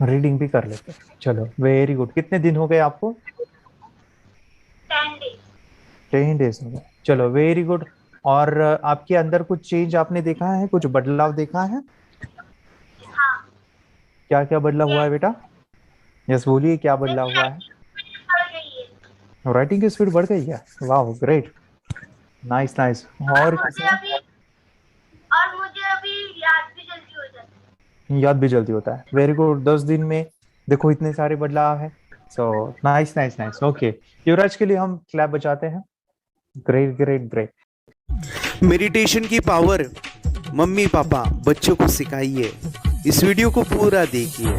Reading भी कर लेते हैं, चलो वेरी गुड। कितने दिन हो गए आपको? 10 days। 10 डेज हो गए, चलो वेरी गुड। और आपके अंदर कुछ चेंज आपने देखा है, कुछ बदलाव देखा है? हाँ। क्या क्या बदलाव हुआ है यस। बेटा? यस बोलिए, क्या बदलाव मेरी हुआ है? राइटिंग बढ़ गई है। राइटिंग की स्पीड बढ़ गई है, वाह ग्रेट, नाइस नाइस। और और मुझे किसमें? अभी और मुझे अभी याद भी जल्दी हो जाता है। याद भी जल्दी होता है, वेरी गुड। 10 दिन में देखो इतने सारे बदलाव है। So nice nice nice, okay. Yuvraj के लिए हम क्लैप बजाते हैं। Great great great. मेडिटेशन की पावर मम्मी पापा बच्चों को सिखाइए। इस वीडियो को पूरा देखिए।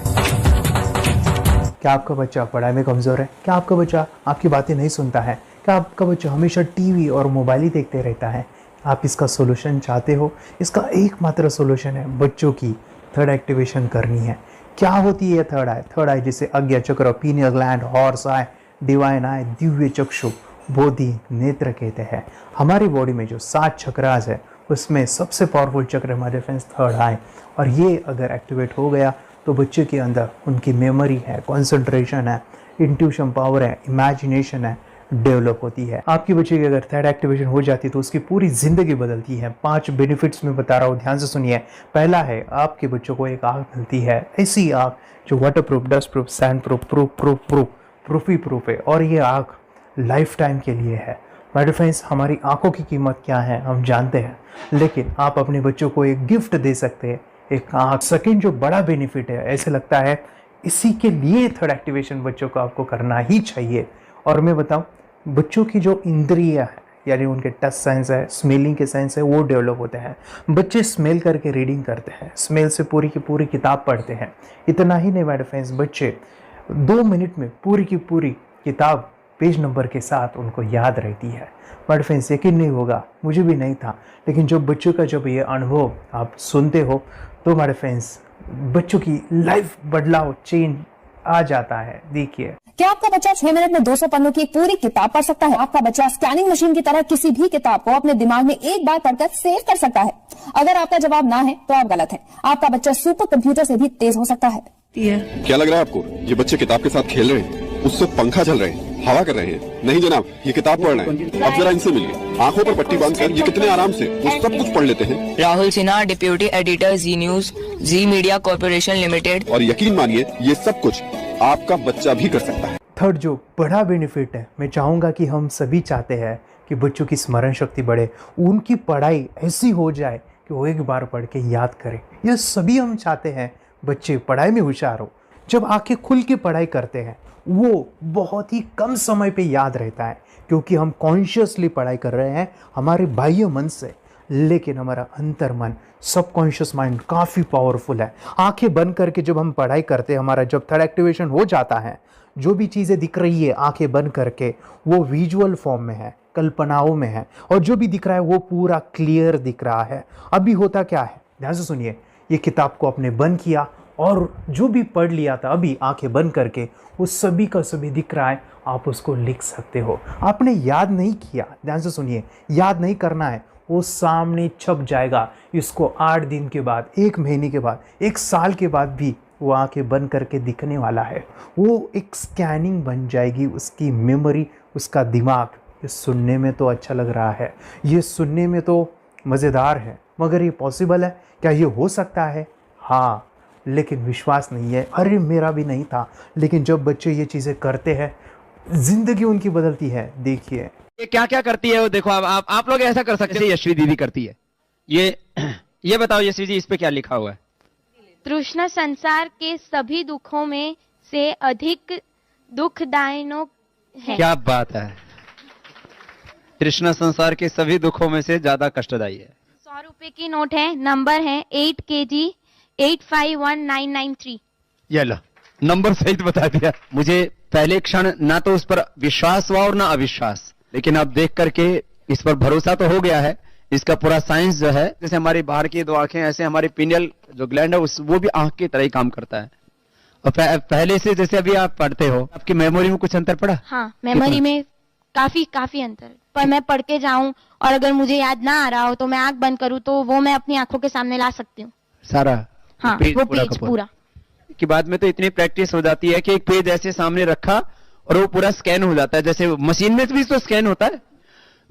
क्या आपका बच्चा पढ़ाई में कमज़ोर है? क्या आपका बच्चा आपकी बातें नहीं सुनता है? क्या आपका बच्चा हमेशा टीवी और मोबाइल ही देखते रहता है? आप इसका सोल्यूशन चाहते हो? इसका एकमात्र सोल्यूशन है बच्चों की थर्ड एक्टिवेशन करनी है। क्या होती है थर्ड आई? थर्ड आई जिसे Agya chakra, pineal gland, horse eye, divine eye, दिव्य चक्षु, बोधि नेत्र कहते हैं। हमारी बॉडी में जो 7 चक्रास है उसमें सबसे पावरफुल चक्र हमारे फ्रेंड्स थर्ड आई। और ये अगर एक्टिवेट हो गया तो बच्चे के अंदर उनकी मेमोरी है, कंसंट्रेशन है, इंट्यूशन पावर है, इमेजिनेशन है, डेवलप होती है। आपके बच्चे की अगर थर्ड एक्टिवेशन हो जाती है तो उसकी पूरी जिंदगी बदलती है। 5 बेनिफिट्स में बता रहा हूँ, ध्यान से सुनिए। पहला है, आपके बच्चों को एक आँख मिलती है, ऐसी आँख जो water proof, dust proof, sand proof, proof proof proof proof ही प्रूफ है। और ये आँख लाइफ टाइम के लिए है। माय फ्रेंड्स, हमारी आंखों की कीमत क्या है हम जानते हैं, लेकिन आप अपने बच्चों को एक गिफ्ट दे सकते हैं, एक आँख। सेकेंड जो बड़ा बेनिफिट है, ऐसे लगता है इसी के लिए थर्ड एक्टिवेशन बच्चों को आपको करना ही चाहिए। और मैं बताऊं, बच्चों की जो इंद्रियां है, यानी उनके टच सेंस है, स्मेलिंग के सेंस है, वो डेवलप होते हैं। बच्चे स्मेल करके रीडिंग करते हैं, स्मेल से पूरी की पूरी किताब पढ़ते हैं। इतना ही नहीं मेरे फ्रेंड्स, बच्चे 2 मिनट में पूरी की पूरी किताब पेज नंबर के साथ उनको याद रहती है। बट फ्रेंड्स, यकीन नहीं होगा, मुझे भी नहीं था, लेकिन जब बच्चों का जब ये अनुभव आप सुनते हो तो हमारे फ्रेंड्स बच्चों की लाइफ बदलाव चेंज आ जाता है। देखिए, क्या आपका बच्चा 6 मिनट में 200 पन्नों की एक पूरी किताब पढ़ सकता है? आपका बच्चा स्कैनिंग मशीन की तरह किसी भी किताब को अपने दिमाग में एक बार पढ़कर सेव कर सकता है? अगर आपका जवाब ना है तो आप गलत हैं। आपका बच्चा सुपर कंप्यूटर से भी तेज हो सकता है। क्या लग रहा है आपको ये बच्चे किताब के साथ खेल रहे हैं, उससे पंखा चल रहे हैं, हवा कर रहे हैं? नहीं जनाब, ये किताब पढ़ रहे हैं। अब जरा इनसे मिलिए, आंखों पर पट्टी बांधकर ये कितने आराम से वो सब कुछ पढ़ लेते हैं। राहुल सिन्हा, डिप्यूटी एडिटर, जी न्यूज, जी मीडिया कॉर्पोरेशन लिमिटेड। और यकीन मानिए, ये सब कुछ आपका बच्चा भी कर सकता है। थर्ड जो बड़ा बेनिफिट है, मैं चाहूँगा कि हम सभी चाहते हैं कि बच्चों की स्मरण शक्ति बढ़े, उनकी पढ़ाई ऐसी हो जाए कि वो एक बार पढ़ के याद करें। यह सभी हम चाहते हैं, बच्चे पढ़ाई में होशियार हो। जब आंखें खुल के पढ़ाई करते हैं वो बहुत ही कम समय पे याद रहता है, क्योंकि हम कॉन्शियसली पढ़ाई कर रहे हैं हमारे बाह्य मन से, लेकिन हमारा अंतर मन, सबकॉन्शियस माइंड काफ़ी पावरफुल है। आंखें बंद करके जब हम पढ़ाई करते हैं, हमारा जब थर्ड एक्टिवेशन हो जाता है, जो भी चीज़ें दिख रही है आंखें बंद करके, वो विजुअल फॉर्म में है, कल्पनाओं में है, और जो भी दिख रहा है वो पूरा क्लियर दिख रहा है। अभी होता क्या है, ध्यान से सुनिए। ये किताब को आपने बंद किया और जो भी पढ़ लिया था अभी आंखें बंद करके, वो सभी का सभी दिख रहा है, आप उसको लिख सकते हो। आपने याद नहीं किया, ध्यान से सुनिए, याद नहीं करना है, वो सामने छप जाएगा। इसको 8 दिन के बाद, 1 महीने के बाद, 1 साल के बाद भी वो आंखें बंद करके दिखने वाला है। वो एक स्कैनिंग बन जाएगी, उसकी मेमोरी, उसका दिमाग। ये सुनने में तो अच्छा लग रहा है, ये सुनने में तो मज़ेदार है, मगर ये पॉसिबल है क्या? ये हो सकता है, हाँ, लेकिन विश्वास नहीं है। अरे मेरा भी नहीं था, लेकिन जब बच्चे ये चीज़ें करते हैं जिंदगी उनकी बदलती है। देखिए ये क्या क्या करती है वो देखो। अब आप लोग ऐसा कर सकते हैं, यशवी दीदी करती है ये। ये बताओ यशवी जी, इस पे क्या लिखा हुआ है? तृष्णा संसार के सभी दुखों में से अधिक दुखदायक है। क्या बात है, तृष्णा संसार के सभी दुखों में से ज्यादा कष्टदायी है। 100 रुपए की नोट है, नंबर है 8 kg 851993। ये लो, नंबर सहित बता दिया। मुझे पहले क्षण ना तो उस पर विश्वास हुआ और ना अविश्वास, लेकिन अब देख करके इस पर भरोसा तो हो गया है। इसका पूरा साइंस जो है, जैसे हमारी बाहर की 2 आंखें, ऐसे हमारी पिनियल जो ग्लैंड है वो भी आंख की तरह ही काम करता है। और पहले से जैसे अभी आप पढ़ते हो, आपकी मेमोरी में कुछ अंतर पड़ा? हाँ, मेमोरी में काफी अंतर। पर मैं पढ़ के जाऊं और अगर मुझे याद ना आ रहा हो तो मैं आंख बंद करूं तो वो मैं अपनी आंखों के सामने ला सकती हूँ। सारा हाँ, वो पेज पूरा। कि बाद में तो इतनी प्रैक्टिस हो जाती है कि एक पेज ऐसे सामने रखा और वो पूरा स्कैन हो जाता है, जैसे मशीन में भी तो स्कैन होता है।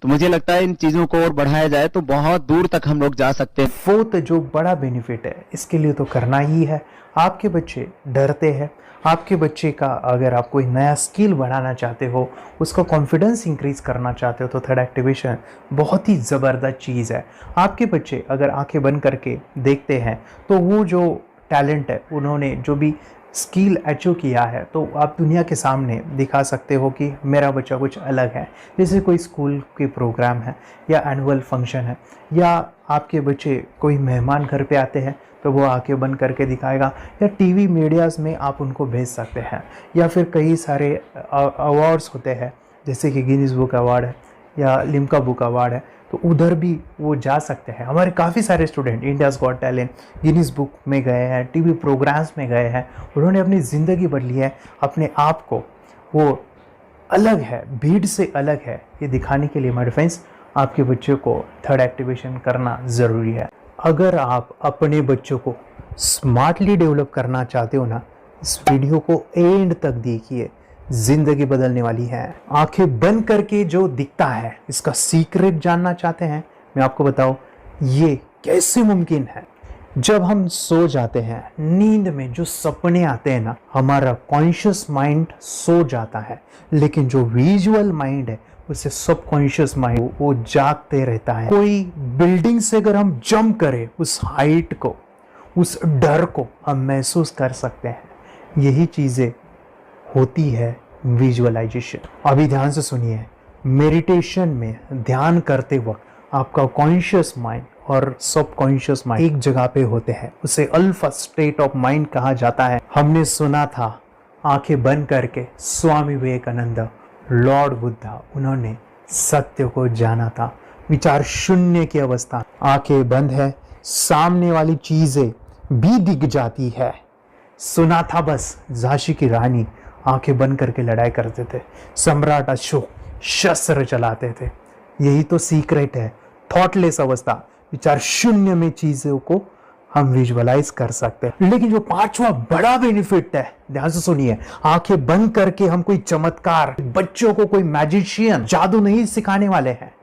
तो मुझे लगता है इन चीजों को और बढ़ाया जाए तो बहुत दूर तक हम लोग जा सकते हैं। फोर्थ जो बड़ा बेनिफिट है इसके लिए तो करना ही है। आपके बच्चे डरते हैं, आपके बच्चे का अगर आप कोई नया स्किल बढ़ाना चाहते हो, उसका कॉन्फिडेंस इंक्रीज करना चाहते हो, तो थर्ड एक्टिवेशन बहुत ही ज़बरदस्त चीज़ है। आपके बच्चे अगर आंखें बंद करके देखते हैं तो वो जो टैलेंट है, उन्होंने जो भी स्किल अचीव किया है, तो आप दुनिया के सामने दिखा सकते हो कि मेरा बच्चा कुछ अलग है। जैसे कोई स्कूल के प्रोग्राम है या एनुअल फंक्शन है, या आपके बच्चे कोई मेहमान घर पे आते हैं तो वो आंखें बंद करके दिखाएगा, या टीवी मीडियाज़ में आप उनको भेज सकते हैं, या फिर कई सारे अवार्ड्स होते हैं जैसे कि गिनीज बुक अवार्ड है या लिम्का बुक अवार्ड है, तो उधर भी वो जा सकते हैं। हमारे काफ़ी सारे student India's got talent, Guinness book में गए हैं, टीवी प्रोग्राम्स में गए हैं, उन्होंने अपनी ज़िंदगी बदली है, अपने आप को वो अलग है, भीड़ से अलग है, ये दिखाने के लिए माय फ्रेंड्स आपके बच्चों को थर्ड एक्टिवेशन करना ज़रूरी है। अगर आप अपने बच्चों को स्मार्टली डेवलप करना चाहते हो ना, इस वीडियो को एंड तक देखिए, जिंदगी बदलने वाली है। आंखें बंद करके जो दिखता है, इसका सीक्रेट जानना चाहते हैं, मैं आपको बताऊं ये कैसे मुमकिन है। जब हम सो जाते हैं, नींद में जो सपने आते हैं ना, हमारा कॉन्शियस माइंड सो जाता है, लेकिन जो विजुअल माइंड है उसे सबकॉन्शियस माइंड वो जागते रहता है। कोई बिल्डिंग से अगर हम जंप करें, उस हाइट को, उस डर को हम महसूस कर सकते हैं। यही चीज़ें होती है विजुअलाइजेशन। अभी ध्यान से सुनिए, मेडिटेशन में ध्यान करते वक्त आपका कॉन्शियस माइंड और सबकॉन्शियस माइंड एक जगह पे होते हैं, उसे अल्फा स्टेट ऑफ माइंड कहा जाता है। हमने सुना था आंखें बंद करके स्वामी विवेकानंद, लॉर्ड बुद्धा, उन्होंने सत्य को जाना था। विचार शून्य की अवस्था, आंखें बंद है, सामने वाली चीजें भी दिख जाती है। सुना था बस झांसी की रानी आंखें बंद करके लड़ाई करते थे, सम्राट अशोक शस्त्र चलाते थे। यही तो सीक्रेट है, थॉटलेस अवस्था, विचार शून्य में चीजों को हम विजुअलाइज कर सकते हैं। लेकिन जो पांचवा बड़ा बेनिफिट है, ध्यान से सुनिए, आंखें बंद करके हम कोई चमत्कार, बच्चों को कोई मैजिशियन जादू नहीं सिखाने वाले हैं।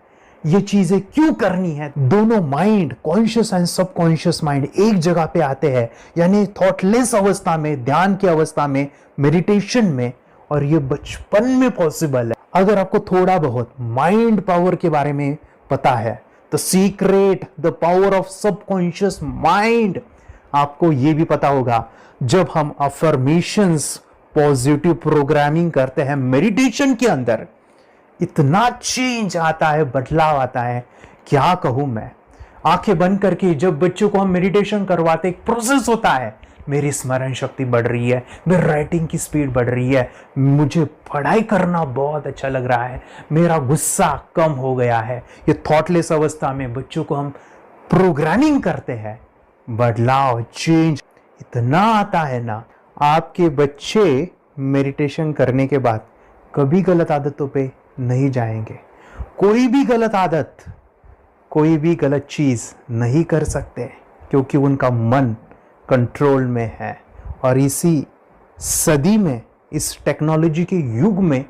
ये चीजें क्यों करनी है? दोनों mind, conscious and subconscious mind एक जगह पे आते हैं, यानी थॉटलेस अवस्था में, ध्यान की अवस्था में, मेडिटेशन में, और ये बचपन में पॉसिबल है। अगर आपको थोड़ा बहुत माइंड पावर के बारे में पता है, the secret, the power of subconscious mind, आपको ये भी पता होगा जब हम अफर्मेशंस, पॉजिटिव प्रोग्रामिंग करते हैं मेडिटेशन के अंदर, इतना चेंज आता है, बदलाव आता है, क्या कहूं मैं। आंखें बंद करके जब बच्चों को हम मेडिटेशन करवाते, एक प्रोसेस होता है, मेरी स्मरण शक्ति बढ़ रही है, मेरी राइटिंग की स्पीड बढ़ रही है, मुझे पढ़ाई करना बहुत अच्छा लग रहा है, मेरा गुस्सा कम हो गया है। ये थॉटलेस अवस्था में बच्चों को हम प्रोग्रामिंग करते हैं, बदलाव, चेंज इतना आता है ना। आपके बच्चे मेडिटेशन करने के बाद कभी गलत आदतों पे नहीं जाएंगे। कोई भी गलत आदत, कोई भी गलत चीज नहीं कर सकते, क्योंकि उनका मन कंट्रोल में है। और इसी सदी में, इस टेक्नोलॉजी के युग में,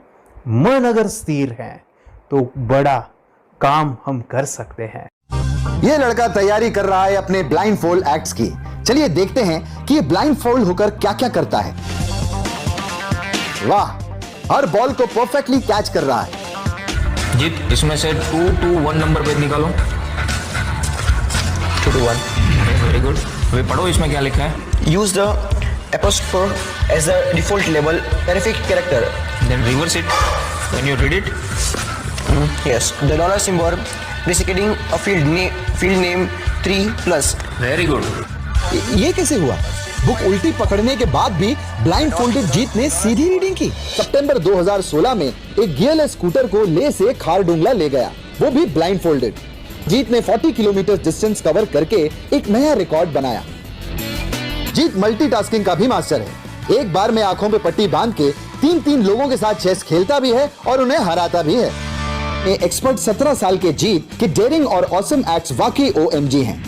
मन अगर स्थिर है तो बड़ा काम हम कर सकते हैं। ये लड़का तैयारी कर रहा है अपने ब्लाइंड फोल्ड एक्ट्स की। चलिए देखते हैं कि ये ब्लाइंड फोल्ड होकर क्या क्या करता है। वाह, हर बॉल को परफेक्टली कैच कर रहा है। जीत, इसमें से 2 to 1 नंबर पे निकालो। 2 to 1, वेरी गुड। वे पढ़ो, इसमें क्या लिखा है? use the apostrophe as the default label terrific character. Then reverse it when you read it. Yes, the dollar symbol designating a field name 3+. Very good. ये कैसे हुआ? बुक उल्टी पकड़ने के बाद भी ब्लाइंड फोल्डेड जीत ने सीधी रीडिंग की। सितंबर 2016 में एक गियरलेस स्कूटर को ले से खारडुंगला ले गया, वो भी ब्लाइंड फोल्डेड। जीत ने 40 किलोमीटर डिस्टेंस कवर करके एक नया रिकॉर्ड बनाया। जीत मल्टीटास्किंग का भी मास्टर है। एक बार में आंखों पे पट्टी बांध के 3-3 लोगों के साथ चेस खेलता भी है और उन्हें हराता भी है। एक्सपर्ट 17 साल के जीत के डेयरिंग और ऑसम एक्ट्स वाकई OMG हैं।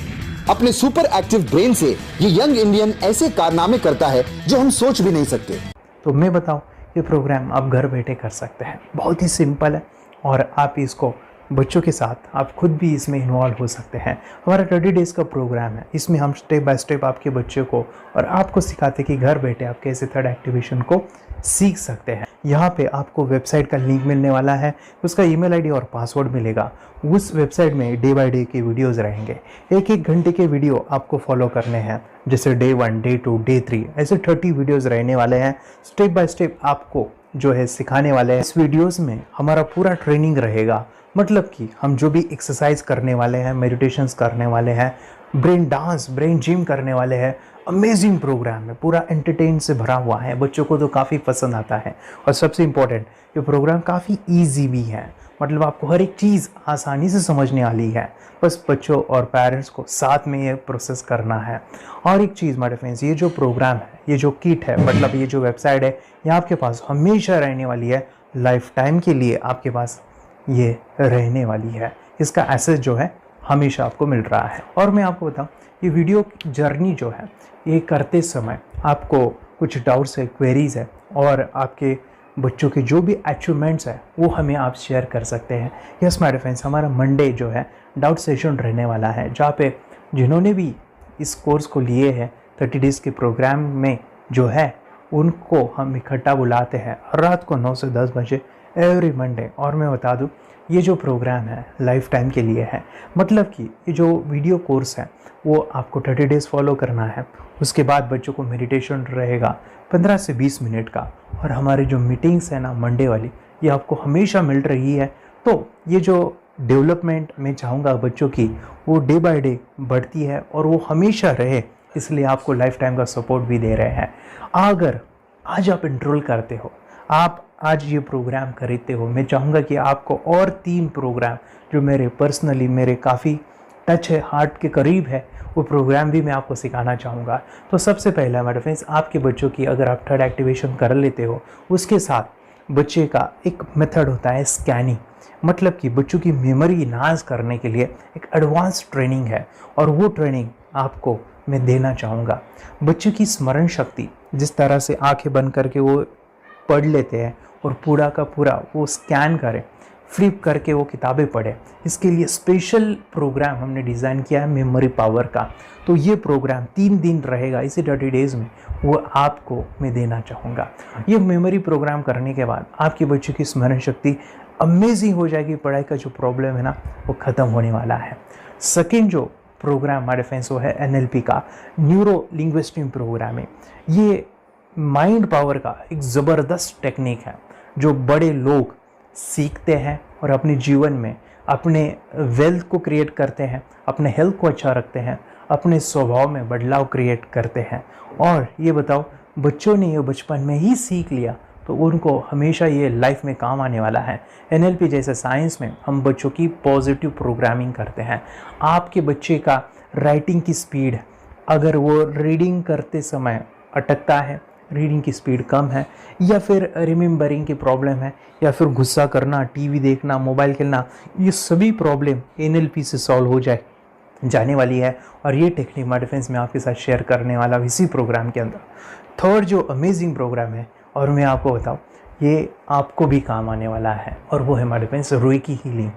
अपने सुपर एक्टिव ब्रेन से ये यंग इंडियन ऐसे कारनामे करता है जो हम सोच भी नहीं सकते। तो मैं बताऊं, ये प्रोग्राम आप घर बैठे कर सकते हैं, बहुत ही सिंपल है और आप इसको बच्चों के साथ आप खुद भी इसमें इन्वॉल्व हो सकते हैं। हमारा 30 डेज़ का प्रोग्राम है, इसमें हम स्टेप बाय स्टेप आपके बच्चे को और आपको सिखाते हैं कि घर बैठे आप कैसे थर्ड एक्टिवेशन को सीख सकते हैं। यहाँ पे आपको वेबसाइट का लिंक मिलने वाला है, उसका ईमेल आईडी और पासवर्ड मिलेगा। उस वेबसाइट में डे बाय डे के वीडियोज़ रहेंगे, 1-1 घंटे के वीडियो आपको फॉलो करने हैं, जैसे डे 1, डे 2, डे 3 ऐसे 30 वीडियोज़ रहने वाले हैं। स्टेप बाय स्टेप आपको जो है सिखाने वाले हैं। इस वीडियोज़ में हमारा पूरा ट्रेनिंग रहेगा, मतलब कि हम जो भी एक्सरसाइज करने वाले हैं, मेडिटेशंस करने वाले हैं, ब्रेन डांस, ब्रेन जिम करने वाले हैं। अमेजिंग प्रोग्राम है, पूरा एंटरटेन से भरा हुआ है, बच्चों को तो काफ़ी पसंद आता है। और सबसे इम्पोर्टेंट, ये प्रोग्राम काफ़ी ईजी भी है, मतलब आपको हर एक चीज़ आसानी से समझने वाली है। बस बच्चों और पेरेंट्स को साथ में ये प्रोसेस करना है। और एक चीज़ मेरे फ्रेंड्स, ये जो प्रोग्राम है, ये जो किट है, मतलब ये जो वेबसाइट है, ये आपके पास हमेशा रहने वाली है, लाइफ टाइम के लिए आपके पास ये रहने वाली है। इसका एक्सेस जो है हमेशा आपको मिल रहा है। और मैं आपको बताऊं, ये वीडियो जर्नी जो है, ये करते समय आपको कुछ डाउट्स है, क्वेरीज़ है और आपके बच्चों के जो भी अचीवमेंट्स है वो हमें आप शेयर कर सकते हैं। यस माय फ्रेंड्स, हमारा मंडे जो है डाउट सेशन रहने वाला है, जहाँ पे जिन्होंने भी इस कोर्स को लिए हैं 30 डेज़ के प्रोग्राम में जो है, उनको हम इकट्ठा बुलाते हैं रात को 9 से 10 बजे एवरी मंडे। और मैं बता दूं, ये जो प्रोग्राम है लाइफ टाइम के लिए है, मतलब कि ये जो वीडियो कोर्स है वो आपको 30 डेज़ फॉलो करना है। उसके बाद बच्चों को मेडिटेशन रहेगा 15 से 20 मिनट का, और हमारी जो मीटिंग्स है ना मंडे वाली, ये आपको हमेशा मिल रही है। तो ये जो डेवलपमेंट मैं चाहूँगा बच्चों की, वो डे बाय डे बढ़ती है और वो हमेशा रहे, इसलिए आपको लाइफ टाइम का सपोर्ट भी दे रहे हैं। अगर आज आप इनरोल करते हो, आप आज ये प्रोग्राम खरीदते हो, मैं चाहूँगा कि आपको और 3 प्रोग्राम जो मेरे पर्सनली मेरे काफ़ी टच है, हार्ट के करीब है, वो प्रोग्राम भी मैं आपको सिखाना चाहूँगा। तो सबसे पहला मेरे फ्रेंड्स, आपके बच्चों की अगर आप थर्ड एक्टिवेशन कर लेते हो, उसके साथ बच्चे का एक मेथड होता है स्कैनिंग, मतलब कि बच्चों की मेमोरी इन्हांस करने के लिए एक एडवांस ट्रेनिंग है, और वो ट्रेनिंग आपको मैं देना चाहूँगा। बच्चों की स्मरण शक्ति, जिस तरह से आंखें बंद करके वो पढ़ लेते हैं और पूरा का पूरा वो स्कैन करें, फ्लिप करके वो किताबें पढ़े, इसके लिए स्पेशल प्रोग्राम हमने डिज़ाइन किया है मेमोरी पावर का। तो ये प्रोग्राम 3 दिन रहेगा, इसी 30 डेज़ में वो आपको मैं देना चाहूँगा। ये मेमोरी प्रोग्राम करने के बाद आपके बच्चों की स्मरण शक्ति अमेजिंग हो जाएगी, पढ़ाई का जो प्रॉब्लम है ना वो ख़त्म होने वाला है। सेकेंड जो प्रोग्राम हमारे फ्रेंड्स वो है NLP का, न्यूरो लिंग्विस्टिक प्रोग्राम है। ये माइंड पावर का एक ज़बरदस्त टेक्निक है जो बड़े लोग सीखते हैं और अपने जीवन में अपने वेल्थ को क्रिएट करते हैं, अपने हेल्थ को अच्छा रखते हैं, अपने स्वभाव में बदलाव क्रिएट करते हैं। और ये बताओ, बच्चों ने ये बचपन में ही सीख लिया तो उनको हमेशा ये लाइफ में काम आने वाला है। NLP जैसे साइंस में हम बच्चों की पॉजिटिव प्रोग्रामिंग करते हैं। आपके बच्चे का राइटिंग की स्पीड, अगर वो रीडिंग करते समय अटकता है, रीडिंग की स्पीड कम है, या फिर रिमेंबरिंग की प्रॉब्लम है, या फिर गुस्सा करना, टीवी देखना, मोबाइल खेलना, ये सभी प्रॉब्लम NLP से सॉल्व हो जाने वाली है। और ये टेक्निक माय फ्रेंड्स मैं आपके साथ शेयर करने वाला हूँ इसी प्रोग्राम के अंदर। थर्ड जो अमेजिंग प्रोग्राम है, और मैं आपको बताऊँ, ये आपको भी काम आने वाला है, और वो है हमारे फ्रेंड्स रेकी हीलिंग।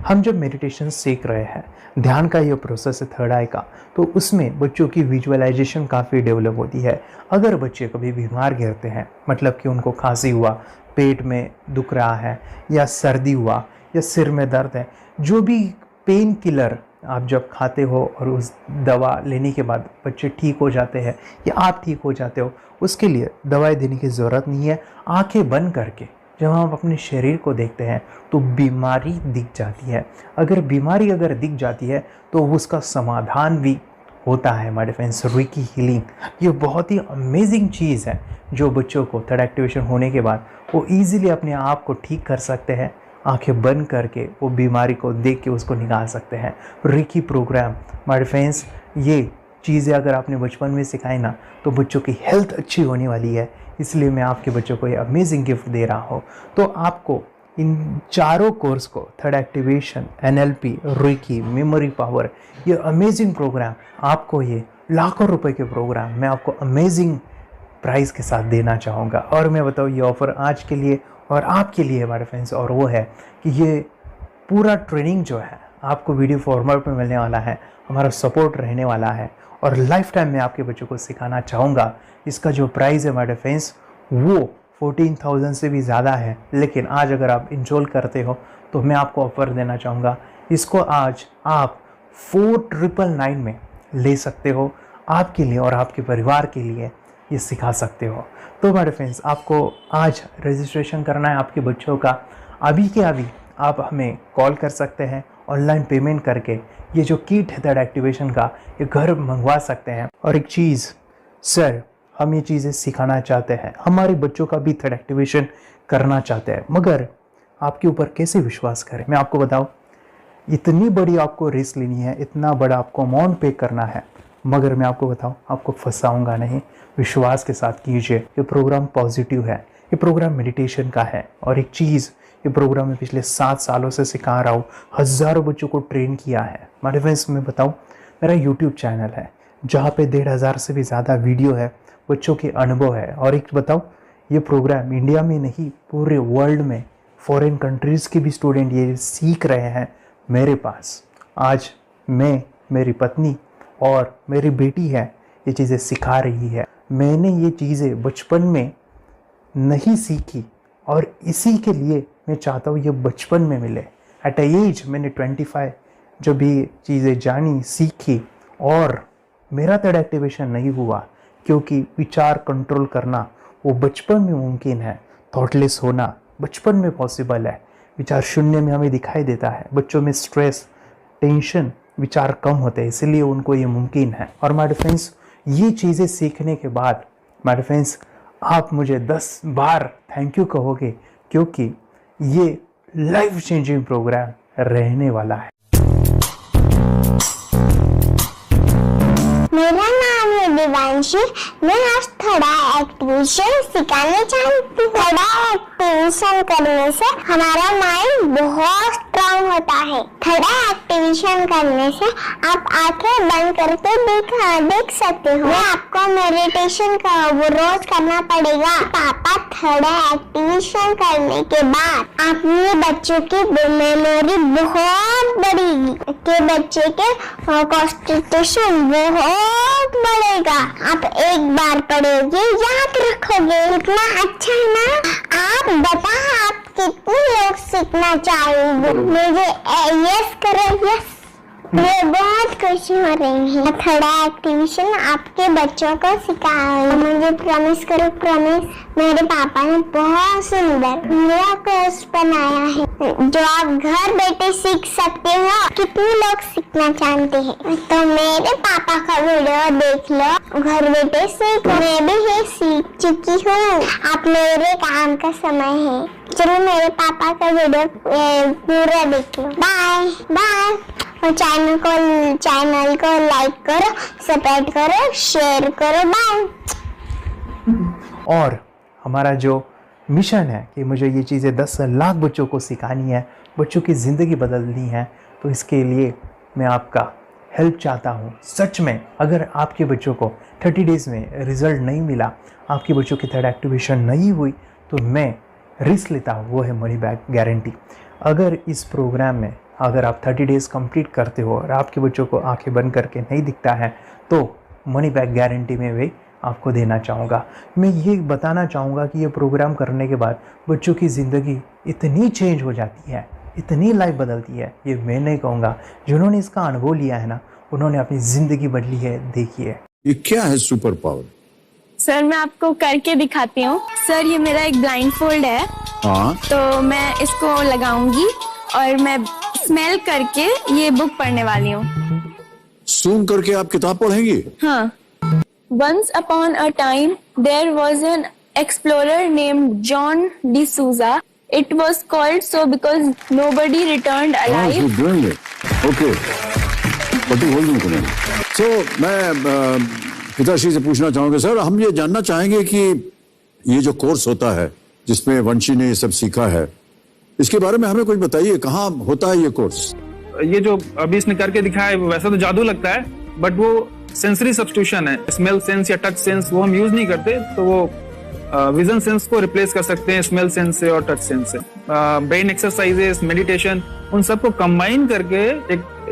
हम जब मेडिटेशन सीख रहे हैं, ध्यान का ये प्रोसेस है थर्ड आई का, तो उसमें बच्चों की विजुअलाइजेशन काफ़ी डेवलप होती है। अगर बच्चे कभी बीमार गिरते हैं, मतलब कि उनको खांसी हुआ, पेट में दुख रहा है, या सर्दी हुआ, या सिर में दर्द है, जो भी पेन किलर आप जब खाते हो और उस दवा लेने के बाद बच्चे ठीक हो जाते हैं या आप ठीक हो जाते हो, उसके लिए दवाई देने की ज़रूरत नहीं है। आंखें बंद करके जब हम अपने शरीर को देखते हैं तो बीमारी दिख जाती है। अगर बीमारी दिख जाती है तो उसका समाधान भी होता है हमारे फ्रेंड्स। रेकी हीलिंग ये बहुत ही अमेजिंग चीज़ है जो बच्चों को थर्ड एक्टिवेशन होने के बाद वो ईज़िली अपने आप को ठीक कर सकते हैं। आंखें बंद करके वो बीमारी को देख के उसको निकाल सकते हैं। रेकी प्रोग्राम हमारे फ्रेंड्स, ये चीज़ें अगर आपने बचपन में सिखाई ना तो बच्चों की हेल्थ अच्छी होने वाली है। इसलिए मैं आपके बच्चों को ये अमेजिंग गिफ्ट दे रहा हूँ। तो आपको इन चारों कोर्स को, third activation, NLP, reiki, memory power, ये अमेजिंग प्रोग्राम आपको, ये लाखों रुपए के प्रोग्राम मैं आपको अमेजिंग प्राइस के साथ देना चाहूँगा। और मैं बताऊँ ये ऑफ़र आज के लिए और आपके लिए हमारे फ्रेंड्स, और वो है कि ये पूरा ट्रेनिंग जो है आपको वीडियो फॉर्मेट में मिलने वाला है, हमारा सपोर्ट रहने वाला है और लाइफ टाइम में आपके बच्चों को सिखाना चाहूँगा। इसका जो प्राइस है हमारे फ्रेंड्स वो 14,000 से भी ज़्यादा है, लेकिन आज अगर आप इनरोल करते हो तो मैं आपको ऑफ़र देना चाहूँगा, इसको आज आप 4,999 में ले सकते हो। आपके लिए और आपके परिवार के लिए ये सिखा सकते हो। तो हमारे फ्रेंड्स, आपको आज रजिस्ट्रेशन करना है आपके बच्चों का। अभी के अभी आप हमें कॉल कर सकते हैं, ऑनलाइन पेमेंट करके ये जो किट है थर्ड एक्टिवेशन का, ये घर मंगवा सकते हैं। और एक चीज़ सर, हम ये चीज़ें सिखाना चाहते हैं, हमारे बच्चों का भी थर्ड एक्टिवेशन करना चाहते हैं, मगर आपके ऊपर कैसे विश्वास करें? मैं आपको बताऊं, इतनी बड़ी आपको रिस्क लेनी है, इतना बड़ा आपको अमाउंट पे करना है, मगर मैं आपको बताऊं, आपको फंसाऊंगा नहीं। विश्वास के साथ कीजिए। ये प्रोग्राम पॉजिटिव है, ये प्रोग्राम मेडिटेशन का है। और एक चीज़, ये प्रोग्राम में पिछले 7 सालों से सिखा रहा हूँ, हज़ारों बच्चों को ट्रेन किया है। हमारे फ्रेंड्स, मैं बताऊँ, मेरा यूट्यूब चैनल है जहाँ पे 1,500 से भी ज़्यादा वीडियो है, बच्चों के अनुभव है। और एक बताऊँ, ये प्रोग्राम इंडिया में नहीं, पूरे वर्ल्ड में फॉरेन कंट्रीज़ के भी स्टूडेंट ये सीख रहे हैं मेरे पास। आज मैं, मेरी पत्नी और मेरी बेटी है, ये चीज़ें सिखा रही है। मैंने ये चीज़ें बचपन में नहीं सीखी और इसी के लिए मैं चाहता हूँ ये बचपन में मिले। एट अ एज मैंने 25 जब ये चीज़ें जानी, सीखी, और मेरा थर्ड एक्टिवेशन नहीं हुआ क्योंकि विचार कंट्रोल करना वो बचपन में मुमकिन है। थॉटलेस होना बचपन में पॉसिबल है। विचार शून्य में हमें दिखाई देता है। बच्चों में स्ट्रेस, टेंशन, विचार कम होते हैं, इसलिए उनको ये मुमकिन है। और माय फ्रेंड्स, ये चीज़ें सीखने के बाद माय फ्रेंड्स, आप मुझे 10 बार थैंक यू कहोगे, क्योंकि ये लाइफ चेंजिंग प्रोग्राम रहने वाला है। मेरा नाम है दिवांशी। मैं आज थोड़ा एक्टिवेशन सिखाना चाहती हूँ। थोड़ा एक्टिवेशन करने से हमारा माइंड बहुत स्ट्रांग होता है। थोड़ा एक्टिवेशन करने से आप आंखें बंद करके देख सकते हो। मैं आपको मेडिटेशन का वो रोज करना पड़ेगा। पापा, थोड़ा एक्टिवेशन करने के बाद अपने बच्चों की मेमोरी बहुत बढ़ेगी, के बच्चे के कॉन्सेंट्रेशन बहुत बढ़ेगा। आप एक बार पढ़ोगे, याद रखोगे, इतना अच्छा है ना। आप बताओ, आप कितने लोग सीखना चाहोगे? मुझे यस करो, यस। मैं बहुत खुशी हो रही है। थोड़ा एक्टिवेशन आपके बच्चों को सिखाओ। मुझे प्रॉमिस करो, प्रॉमिस। मेरे पापा ने बहुत सुंदर मेरा कोर्स बनाया है जो आप घर बैठे सीख सकते हो। कितने लोग सीखना चाहते हैं तो मेरे पापा का वीडियो देख लो, घर बैठे सीख। मैं भी ये सीख चुकी हूँ। आप मेरे काम का समय है। चलो मेरे पापा का वीडियो पूरा देख लो। Bye bye. और चैनल को लाइक करो, सपोर्ट करो, शेयर करो। बाय। और हमारा जो मिशन है कि मुझे ये चीज़ें 10 लाख बच्चों को सिखानी है, बच्चों की ज़िंदगी बदलनी है, तो इसके लिए मैं आपका हेल्प चाहता हूँ। सच में अगर आपके बच्चों को 30 डेज़ में रिज़ल्ट नहीं मिला, आपके बच्चों की थर्ड एक्टिवेशन नहीं हुई, तो मैं रिस्क लेता हूँ, वो है मनी बैक गारंटी। अगर इस प्रोग्राम में अगर आप 30 डेज़ कंप्लीट करते हो और आपके बच्चों को आंखें बंद करके नहीं दिखता है, तो मनी बैक गारंटी में भी आपको देना चाहूँगा। मैं ये बताना चाहूँगा कि ये प्रोग्राम करने के बाद बच्चों की ज़िंदगी इतनी चेंज हो जाती है, इतनी लाइफ बदलती है, ये मैं नहीं कहूँगा। जिन्होंने इसका अनुभव लिया है ना, उन्होंने अपनी ज़िंदगी बदली है। देखिए, ये क्या है सुपर पावर? सर, मैं आपको करके दिखाती हूँ। सर, ये मेरा एक ब्लाइंड फोल्ड है। हाँ, तो मैं इसको लगाऊंगी और मैं स्मेल करके ये बुक पढ़ने वाली हूँ। सूंघ करके आप किताब पढ़ेंगी? हाँ। Once upon a time, there was an explorer named John D'Souza. It was called so because nobody returned alive. You're doing it. Okay. But you hold on. So, मैं पिताश्री से पूछना चाहूँगा, सर, हम ये जानना चाहेंगे कि ये जो कोर्स होता है जिसमें वंशी ने ये सब सीखा है, इसके बारे में हमें कुछ बताइए, कहाँ होता है ये कोर्स? ये जो अभी इसने करके दिखाया है वैसा तो जादू लगता है, बट वो सेंसरी सब्स्टिट्यूशन है। स्मेल सेंस या टच सेंस वो हम यूज नहीं करते, तो वो विजन सेंस को रिप्लेस कर सकते हैं स्मेल सेंस से और टच सेंस से। ब्रेन एक्सरसाइजेस, मेडिटेशन, उन सबको कंबाइन करके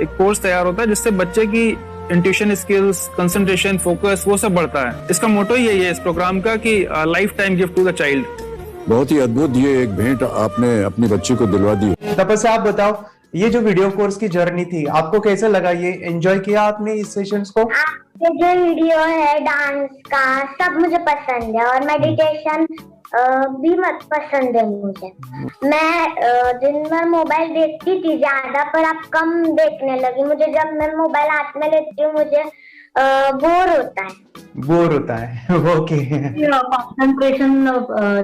एक कोर्स तैयार होता है जिससे बच्चे की इंट्यूशन स्किल्स, कंसंट्रेशन, फोकस वो सब बढ़ता है। इसका मोटो ही यही है इस प्रोग्राम का कि life time gift to the child. बहुत ही अद्भुत ये एक भेंट आपने अपनी बच्ची को दिलवा दी। तपस्या आप बताओ, ये जो वीडियो कोर्स की जर्नी थी आपको कैसा लगा? ये एंजॉय किया आपने इस सेशंस को? ये जो वीडियो है डांस का सब मुझे पसंद है और मेडिटेशन भी मत पसंद है मुझे। मैं दिन भर मोबाइल देखती थी ज्यादा, पर अब कम देखने लगी। मुझे जब मैं मोबाइल हाथ में लेती हूँ मुझे बोर होता है। ओके। कंसंट्रेशन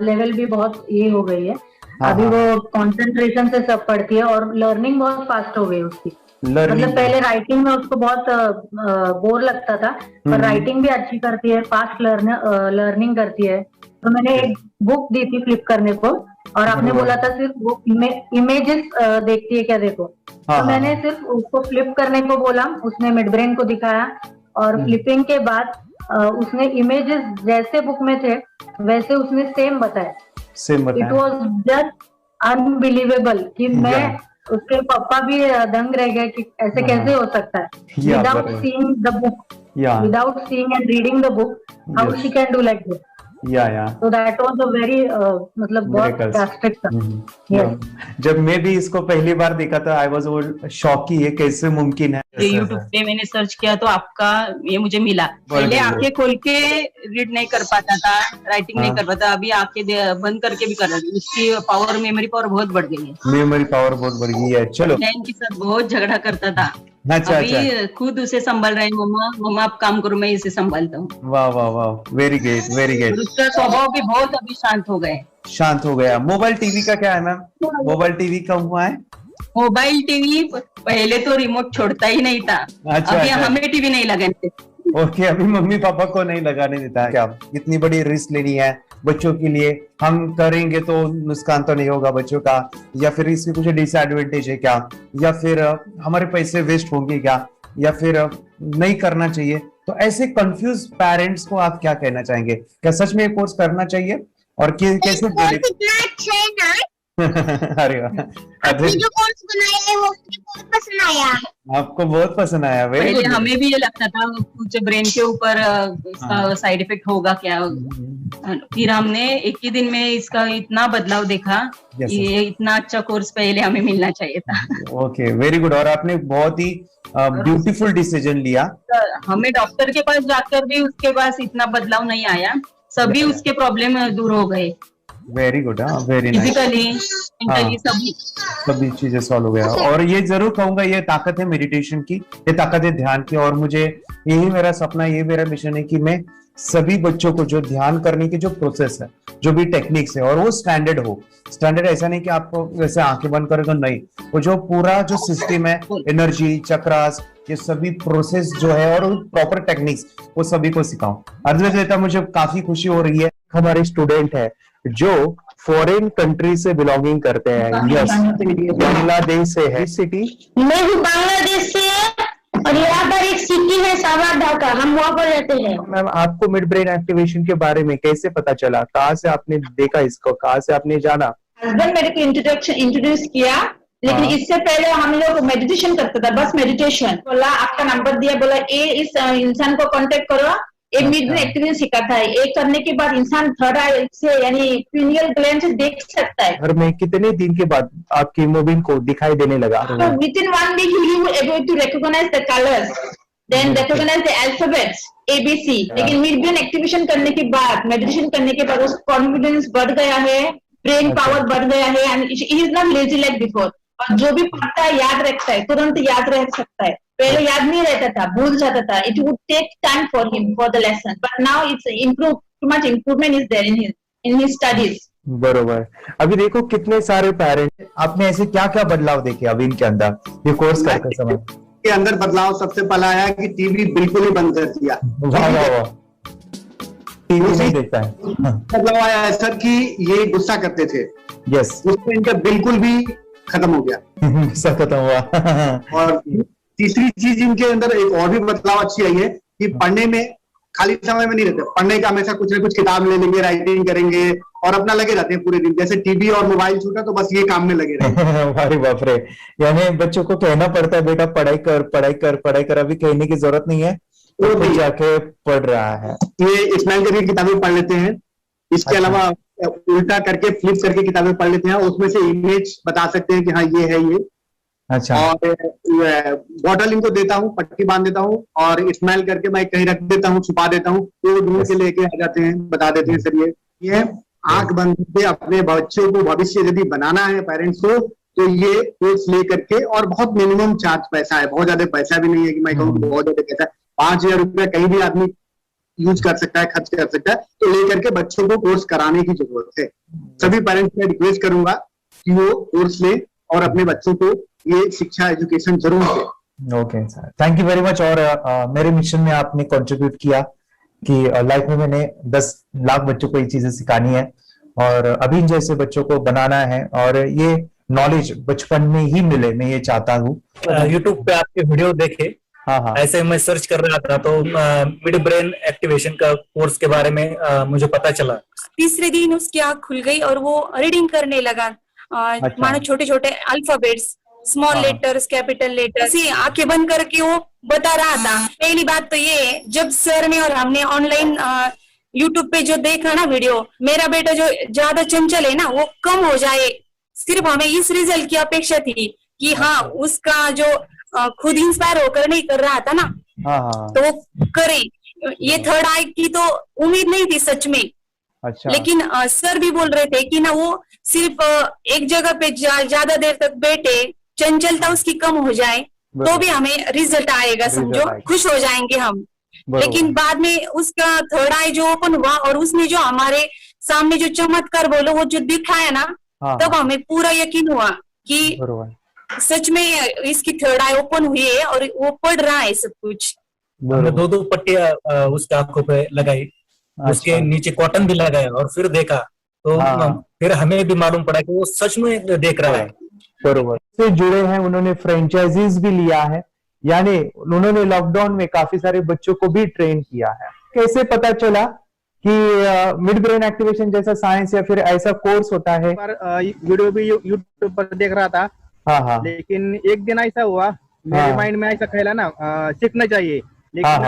लेवल भी बहुत ये हो गई है। अभी वो कंसंट्रेशन से सब पढ़ती है और लर्निंग बहुत फास्ट हो गई उसकी। मतलब पहले राइटिंग में उसको बहुत बोर लगता था, पर राइटिंग भी अच्छी करती है, फास्ट लर्निंग करती है। तो मैंने एक बुक दी थी फ्लिप करने को और आपने बोला था सिर्फ वो इमेजेस देखती है क्या, देखो। तो मैंने सिर्फ उसको फ्लिप करने को बोला, उसने मिड ब्रेन को दिखाया और फ्लिपिंग के बाद उसने इमेजेस जैसे बुक में थे वैसे उसने सेम बताया। इट वॉज जस्ट अनबिलीवेबल कि मैं उसके पापा भी दंग रह गए कि ऐसे कैसे हो सकता है। Without seeing the book, without seeing and reading the book, how she can do like this. So that was a very मतलब बहुत ड्रास्टिक था। जब मैं भी इसको पहली बार देखा था आई वाज शॉक कि ये कैसे मुमकिन है। यूट्यूब पे मैंने सर्च किया तो आपका ये मुझे मिला। पहले आंखें खोल के रीड नहीं कर पाता था, राइटिंग नहीं कर पाता, अभी आंखें बंद करके भी कर रही हूँ। उसकी पावर, मेमोरी पावर बहुत बढ़ गई है। मेमोरी पावर बहुत बढ़ गई है। चलो, बहन के साथ बहुत झगड़ा करता था, अभी खुद उसे संभाल रहे हैं। मम्मा आप काम करो, मैं इसे संभालता हूँ। वाह वाह वाह, वेरी ग्रेट वेरी ग्रेट। उसका स्वभाव भी बहुत अभी शांत हो गया। मोबाइल टीवी का क्या है मैम? मोबाइल टीवी कब हुआ है? मोबाइल टीवी पहले तो रिमोट छोड़ता ही नहीं था। अभी हमें टीवी नहीं लगाने। ओके, अभी मम्मी पापा को नहीं लगाने देता है। क्या इतनी बड़ी रिस्क लेनी है बच्चों के लिए? हम करेंगे तो नुकसान तो नहीं होगा बच्चों का, या फिर इसकी कुछ डिसएडवांटेज है क्या, या फिर हमारे पैसे वेस्ट होंगे क्या, या फिर नहीं करना चाहिए? तो ऐसे कंफ्यूज पेरेंट्स को आप क्या कहना चाहेंगे? क्या सच में ये कोर्स करना चाहिए और कैसे? अरे आपने जो कोर्स बनाया है वो मुझे बहुत पसंद आया। आपको बहुत पसंद आया? पहले हमें भी ये लगता था कुछ ब्रेन के ऊपर इसका साइड इफेक्ट होगा क्या, फिर हमने एक ही दिन में इसका इतना बदलाव देखा। ये इतना अच्छा कोर्स पहले हमें मिलना चाहिए था। Okay, very good. और आपने बहुत ही ब्यूटीफुल डिसीजन लिया। हमें डॉक्टर के पास जाकर भी उसके पास इतना बदलाव नहीं आया, सभी उसके प्रॉब्लम दूर हो गए। Very good, very nice. Physically, mentally सभी चीजें सॉल्व हो गया। और ये जरूर कहूंगा, ये ताकत है मेडिटेशन की, ये ताकत है ध्यान की। और मुझे यही मेरा सपना, ये मेरा मिशन है कि मैं सभी बच्चों को जो ध्यान करने की जो प्रोसेस है, जो भी टेक्निक्स है, और वो स्टैंडर्ड हो। स्टैंडर्ड ऐसा नहीं कि आपको वैसे आंखें बंद करेगा, नहीं, वो जो पूरा जो सिस्टम है, एनर्जी, चक्रास, ये सभी प्रोसेस जो है और प्रॉपर टेक्निक्स, वो सभी को सिखाऊं। अर्जुन, मुझे काफी खुशी हो रही है। हमारे स्टूडेंट है जो फॉरेन कंट्री से बिलोंगिंग करते हैं। यस, बांग्लादेश से है। सिटी मैं हूँ बांग्लादेश से और यहाँ पर एक सिटी है सावर ढाका, हम वहाँ पर रहते हैं। मैम, आपको मिड ब्रेन एक्टिवेशन के बारे में कैसे पता चला? कहाँ से आपने देखा इसको, कहाँ से आपने जाना? हस्बैंड मेरे को इंट्रोड्यूस किया, लेकिन इससे पहले हम लोग मेडिटेशन करते थे, बस मेडिटेशन। बोला आपका नंबर दिया, बोला ये इस इंसान को कांटेक्ट करो, ये मिड ब्रेन एक्टिवेशन सिखाता है। ये करने के बाद इंसान थर्ड आई से यानी पिनियल ग्लैंड से देख सकता है। घर में कितने दिन के बाद आपकी हीमोग्लोबिन को दिखाई देने लगा? Within 1 week you will able to recognize the colors, then recognize the alphabets ABC। लेकिन मिड ब्रेन एक्टिवेशन करने के बाद, मेडिटेशन करने के बाद उसका कॉन्फिडेंस बढ़ गया है, ब्रेन पावर बढ़ गया है, and he is not lazy like before. और जो भी पढ़ता है याद रखता है, तुरंत याद रह सकता है। पहले याद नहीं रहता था, भूल जाता था। It would take time for him for the lesson, but now it's improve, too much improvement is there in his studies. बरोबर। अभी देखो कितने सारे पेरेंट्स, आपने ऐसे क्या क्या बदलाव देखे अभी इनके अंदर ये कोर्स करते समय? के अंदर बदलाव सबसे पहला आया कि टीवी बिल्कुल ही बंद कर दिया। टीवी नहीं देखता है। मतलब आया है सर कि ये गुस्सा करते थे, यस, गुस्सा इनका बिल्कुल भी खत्म हो गया। गुस्सा खत्म हुआ। और तीसरी चीज इनके अंदर एक और भी बदलाव अच्छी आई है कि पढ़ने में खाली समय में नहीं रहते, पढ़ने का हमेशा कुछ ना कुछ किताब ले लेंगे, राइटिंग करेंगे और अपना लगे रहते हैं पूरे दिन। जैसे टीवी और मोबाइल छूटा तो बस ये काम में लगे रहते। अरे बाप रे, यानी बच्चों को कहना पड़ता है बेटा पढ़ाई कर पढ़ाई कर पढ़ाई कर, अभी कहने की जरूरत नहीं है, वो तो जाके पढ़ रहा है। ये स्माइल करके किताबें पढ़ लेते हैं, इसके अलावा उल्टा करके फ्लिप करके किताबें पढ़ लेते हैं, उसमें से इमेज बता सकते हैं कि हाँ ये है ये। अच्छा। और बॉटल इनको देता हूँ, पट्टी बांध देता हूँ और स्माइल करके मैं कहीं रख देता हूँ, छुपा देता हूँ, तो ढूंढ के लेके आ जाते हैं, बता देते हैं सर ये आंख बंद करके अपने बच्चों को भविष्य यदि बनाना है पेरेंट्स को, तो ये कोर्स ले करके, और बहुत मिनिमम चार्ज पैसा है, बहुत ज्यादा पैसा भी नहीं है कि मैं कहूँ बहुत ज्यादा पैसा है, 5,000 रुपया कहीं भी आदमी यूज कर सकता है, खर्च कर सकता है, तो लेकर के बच्चों को कोर्स कराने की जरूरत है। सभी पेरेंट्स में रिक्वेस्ट करूंगा कि वो कोर्स ले और अपने बच्चों को ये शिक्षा एजुकेशन जरूर दे। Okay sir, thank you very much. और मेरे मिशन में आपने कंट्रीब्यूट किया कि लाइफ में मैंने 10 लाख बच्चों को ये चीजें सिखानी है और अभी जैसे बच्चों को बनाना है, और ये नॉलेज बचपन में ही मिले, मैं ये चाहता हूँ। यूट्यूब पे आपके वीडियो देखे, हाँ, ऐसे मैं सर्च कर रहा था तो मिड ब्रेन एक्टिवेशन का कोर्स के बारे में मुझे पता चला। तीसरे दिन उसकी आंख खुल गई और वो रीडिंग करने लगा। मानो छोटे छोटे alphabets, small letters, capital letters, आंखें बंद करके वो बता रहा था। पहली बात तो ये, जब सर ने और हमने ऑनलाइन यूट्यूब पे जो देखा ना वीडियो, मेरा बेटा जो ज्यादा चंचल है ना वो कम हो जाए, सिर्फ हमें इस रिजल्ट की अपेक्षा थी कि हाँ उसका जो खुद इंस्पायर होकर नहीं कर रहा था ना, तो वो करे। ये थर्ड आई की तो उम्मीद नहीं थी सच में। अच्छा। लेकिन सर भी बोल रहे थे कि ना वो सिर्फ एक जगह पे ज्यादा देर तक बैठे, चंचलता उसकी कम हो जाए तो भी हमें रिजल्ट आएगा, समझो खुश हो जाएंगे हम। लेकिन बाद में उसका थर्ड आई जो ओपन हुआ और उसने जो हमारे सामने जो चमत्कार बोलो वो जो दिखाया ना, तब हमें पूरा यकीन हुआ कि सच में इसकी थर्ड आई ओपन हुई है और वो पढ़ रहा है सब कुछ। हमने 2 पट्टियां उसके आंखों पे लगाई, उसके नीचे कॉटन भी लगाया और फिर देखा तो फिर हमें भी मालूम पड़ा कि वो सच में देख रहा है। बरोबर से जुड़े हैं, उन्होंने फ्रेंचाइजीज भी लिया है, यानी उन्होंने लॉकडाउन में काफी सारे बच्चों को भी ट्रेन किया है। कैसे पता चला कि मिड ब्रेन एक्टिवेशन जैसा साइंस या फिर ऐसा कोर्स होता है? वीडियो भी यूट्यूब पर देख रहा था, लेकिन एक दिन ऐसा हुआ मेरे माइंड में ऐसा ख्याल है ना सीखना चाहिए, लेकिन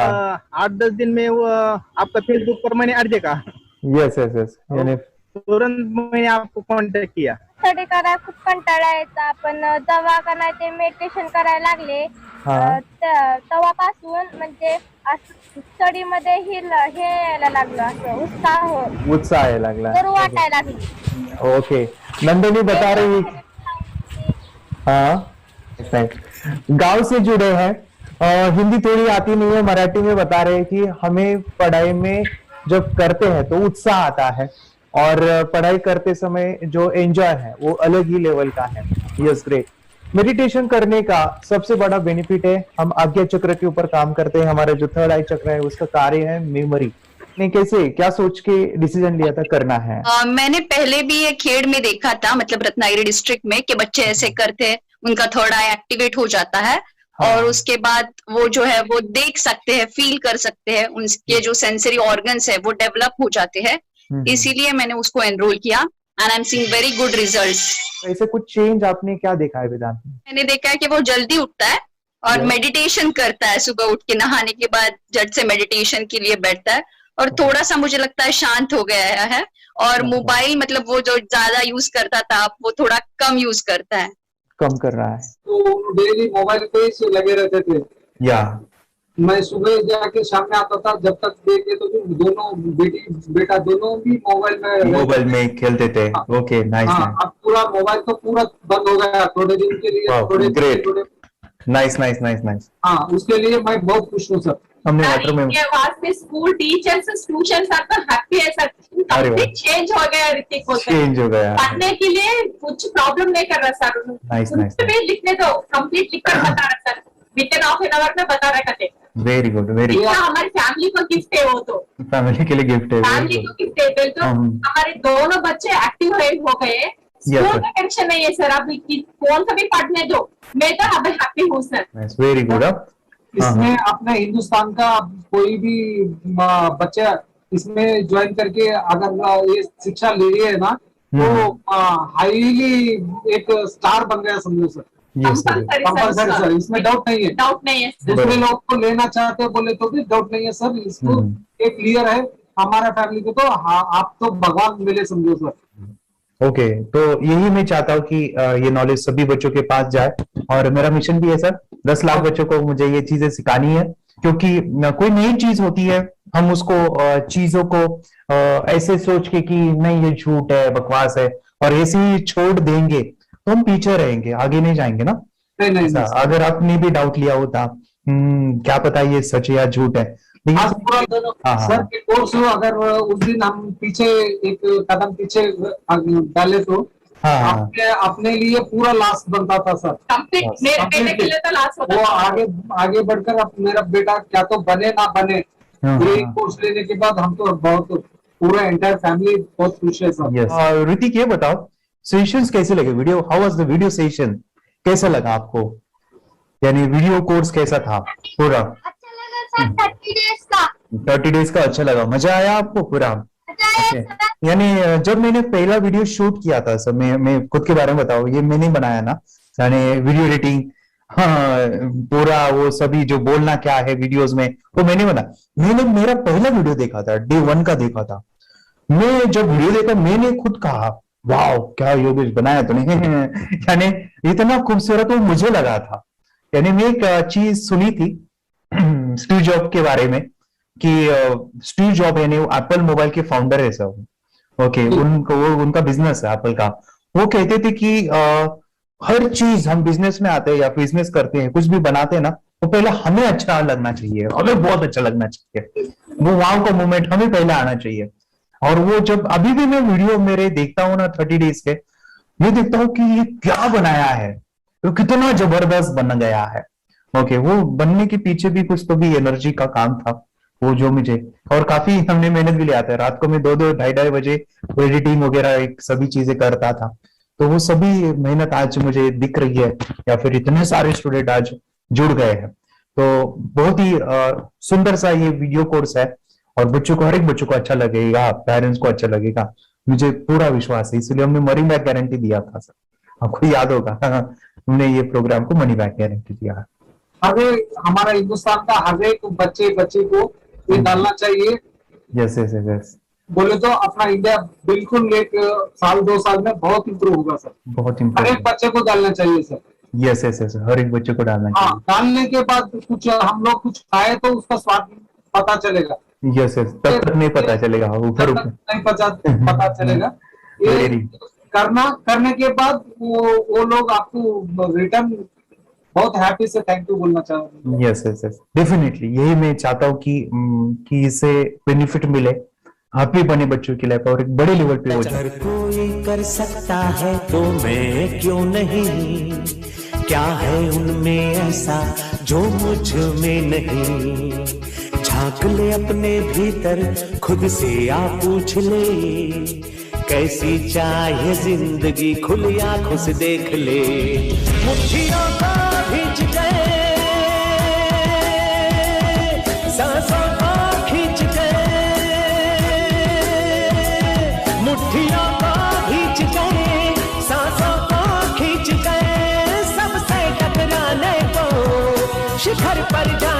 8-10 दिन में वो आपका फेसबुक पर मैंने ऐड देखा। यस यस यस, यानी तुरंत मैंने आपको कॉन्टॅक्ट किया। स्टडी करायला खूप कंटाळा यायचा, पण जेव्हा का नाही ते मेडिटेशन करायला लागले तेव्हापासून म्हणजे स्टडी मध्ये हे यायला लागलं, असं उत्साह यायला लागला, बरं वाटायला लागली। ओके, नंदिनी बता रही, हाँ गांव से जुड़े हैं, हिंदी थोड़ी आती नहीं है, मराठी में बता रहे हैं कि हमें पढ़ाई में जब करते हैं तो उत्साह आता है और पढ़ाई करते समय जो एंजॉय है वो अलग ही लेवल का है। Yes, great. मेडिटेशन करने का सबसे बड़ा बेनिफिट है, हम आज्ञा चक्र के ऊपर काम करते हैं, हमारा जो थर्ड आई चक्र है उसका कार्य है मेमोरी। ने कैसे क्या सोच के डिसीजन लिया था करना है? मैंने पहले भी ये खेड़ में देखा था, मतलब रत्नागिरी डिस्ट्रिक्ट में, कि बच्चे ऐसे करते हैं, उनका थर्ड आई एक्टिवेट हो जाता है और उसके बाद वो जो है वो देख सकते हैं, फील कर सकते हैं, उनके जो सेंसरी ऑर्गन्स है वो डेवलप हो जाते हैं। इसीलिए मैंने उसको एनरोल किया and I am seeing very good results. ऐसे कुछ चेंज आपने क्या देखा है वेदांत में? मैंने देखा है कि वो जल्दी उठता है और मेडिटेशन करता है, सुबह उठ के नहाने के बाद झट से मेडिटेशन के लिए बैठता है और थोड़ा सा मुझे लगता है शांत हो गया है, और मोबाइल मतलब वो जो ज्यादा यूज करता था वो थोड़ा कम यूज करता है, कम कर रहा है। तो डेली मोबाइल पे ही लगे रहते थे, या मैं सुबह जाके शाम में आता था, जब तक देखे तो दोनों बेटा दोनों भी मोबाइल में खेलते थे। Okay, nice. अब पूरा मोबाइल तो पूरा बंद हो गया थोड़े दिन के लिए, थोड़े नाइस नाइस नाइस नाइस। हाँ, उसके लिए मैं बहुत खुश हूँ सर। हमने वाटर में वास्ते स्कूल टीचर्स ट्यूशन सब हैप्पी है सर, कंप्लीट चेंज हो गया ऋतिक को, चेंज हो गया, पढ़ने के लिए कुछ प्रॉब्लम नहीं कर रहा सर। नाइस नाइस, लिखने दो, कंप्लीट लिखकर बता रहा sir, with in half an hour में बता रहा है। Very good, very good. हमारी फैमिली को गिफ्ट है वो तो। फैमिली के लिए गिफ्ट है। फैमिली को गिफ्ट है। तो हमारे दोनों बच्चे एक्टिव हो गए। स्कूल का टेंशन नहीं है सर, आप कौन सा भी पढ़ने दो, मैं तो अब हैप्पी हूँ सर। Very good. इसमें अपने हिंदुस्तान का कोई भी बच्चा इसमें ज्वाइन करके अगर ये शिक्षा ले रही है ना, तो हाईली एक स्टार बन गया समझो सर। कंपल्सरी सर, इसमें डाउट नहीं है। डाउट नहीं है। दूसरे लोग को लेना चाहते हैं बोले तो भी डाउट नहीं है सर। इसको एक क्लियर है हमारा फैमिली को, तो आप तो भगवान मिले समझो सर। ओके, तो यही मैं चाहता हूँ कि ये नॉलेज सभी बच्चों के पास जाए, और मेरा मिशन भी है सर, 10 लाख बच्चों को मुझे ये चीजें सिखानी है। क्योंकि कोई नई चीज होती है, हम उसको चीजों को ऐसे सोच के कि नहीं ये झूठ है, बकवास है, और ऐसे ही छोड़ देंगे तो हम पीछे रहेंगे, आगे नहीं जाएंगे ना। नहीं। अगर आपने भी डाउट लिया होता, क्या पता ये सच है या झूठ है, आज पूरा सर के कोर्स हो, अगर उस दिन हम पीछे एक कदम पीछे डाले तो अपने लिए पूरा लास्ट बनता था सर। मेरे बेटे के लिए तो लास्ट होता वो आगे बढ़कर अब मेरा बेटा क्या तो बने ना बने, ये कोर्स लेने के बाद हम तो बहुत पूरा एंटायर फैमिली बहुत खुश है सर। ऋतिक ये बताओ, सेशंस कैसे लगे? Video, how was the video session? कैसा लगा आपको? यानी वीडियो कोर्स कैसा था पूरा? अच्छा लगा सर। 30 डेज का अच्छा लगा, मजा आया आपको पूरा? यानी जब मैंने पहला वीडियो शूट किया था सर, मैं खुद के बारे में बताओ, ये मैंने बनाया ना, यानी वीडियो एडिटिंग, पूरा वो सभी जो बोलना क्या है वीडियोस में वो मैंने बनाया। मैंने मेरा पहला वीडियो देखा था, डे 1 का देखा था। मैं जब वीडियो देखा मैंने खुद कहा वाह क्या योगेश बनाया तूने यानी इतना खूबसूरत वो मुझे लगा था। यानी मैं एक चीज सुनी थी स्टीव जॉब के बारे में कि स्टीव जॉब यानी वो एप्पल मोबाइल के फाउंडर है सर। ओके, उनका बिजनेस है एप्पल का। वो कहते थे कि हर चीज हम बिजनेस में आते हैं या बिजनेस करते हैं, कुछ भी बनाते हैं ना, तो पहले हमें अच्छा लगना चाहिए, हमें बहुत अच्छा लगना चाहिए, वो वाव का मोमेंट हमें पहले आना चाहिए। और वो जब अभी भी मैं वीडियो मेरे देखता हूँ ना 30 डेज के, मैं देखता हूँ कि ये क्या बनाया है, तो कितना जबरदस्त बन गया है। ओके, वो बनने के पीछे भी कुछ तो भी एनर्जी का काम था वो, जो मुझे, और काफी हमने मेहनत भी लिया था। रात को मैं 2-2 ढाई बजे एडिटिंग वगैरह सभी चीजें करता था, तो वो सभी मेहनत आज मुझे दिख रही है, या फिर इतने सारे स्टूडेंट आज जुड़ गए हैं। तो बहुत ही सुंदर सा ये वीडियो कोर्स है, और बच्चों को, हर एक बच्चों को अच्छा लगेगा, पेरेंट्स को अच्छा लगेगा, मुझे पूरा विश्वास है। इसलिए हमने मनी बैक गारंटी दिया था सर, आपको याद होगा हमने ये प्रोग्राम को मनी बैक गारंटी दिया है। हमारा हिंदुस्तान का हर एक बच्चे को ये डालना चाहिए। यस बोले तो अपना इंडिया बिल्कुल 1 साल 2 साल में बहुत इम्प्रूव होगा सर। बहुत हर इम्प्रूव, एक बच्चे को डालना चाहिए सर। यस हर एक बच्चे को डालना चाहिए। डालने के बाद कुछ हम लोग कुछ खाए तो उसका स्वाद पता चलेगा। यस तब तक नहीं पता चलेगा, ऊपर नहीं पता चलेगा। ये करने के बाद वो लोग आपको रिटर्न बहुत हैप्पी से थैंक यू बोलना चाहूंगा। यस डेफिनेटली, यही मैं चाहता हूँ कि इससे बेनिफिट मिले हैप्पी बने बच्चों की लाइफ, और एक बड़े लेवल पे हो जाए। अगर कोई कर सकता है तो मैं क्यों नहीं, क्या है उनमें ऐसा जो मुझ में नहीं। झांक ले अपने भीतर, खुद से आ पूछ ले, कैसी चाहे जिंदगी, खुली आंखों से देख ले। मुट्ठियों को खींच के, सांसों को खींच के, मुट्ठियों को खींच के, सांसों को खींच के, सबसे टकराने को शिखर पर जा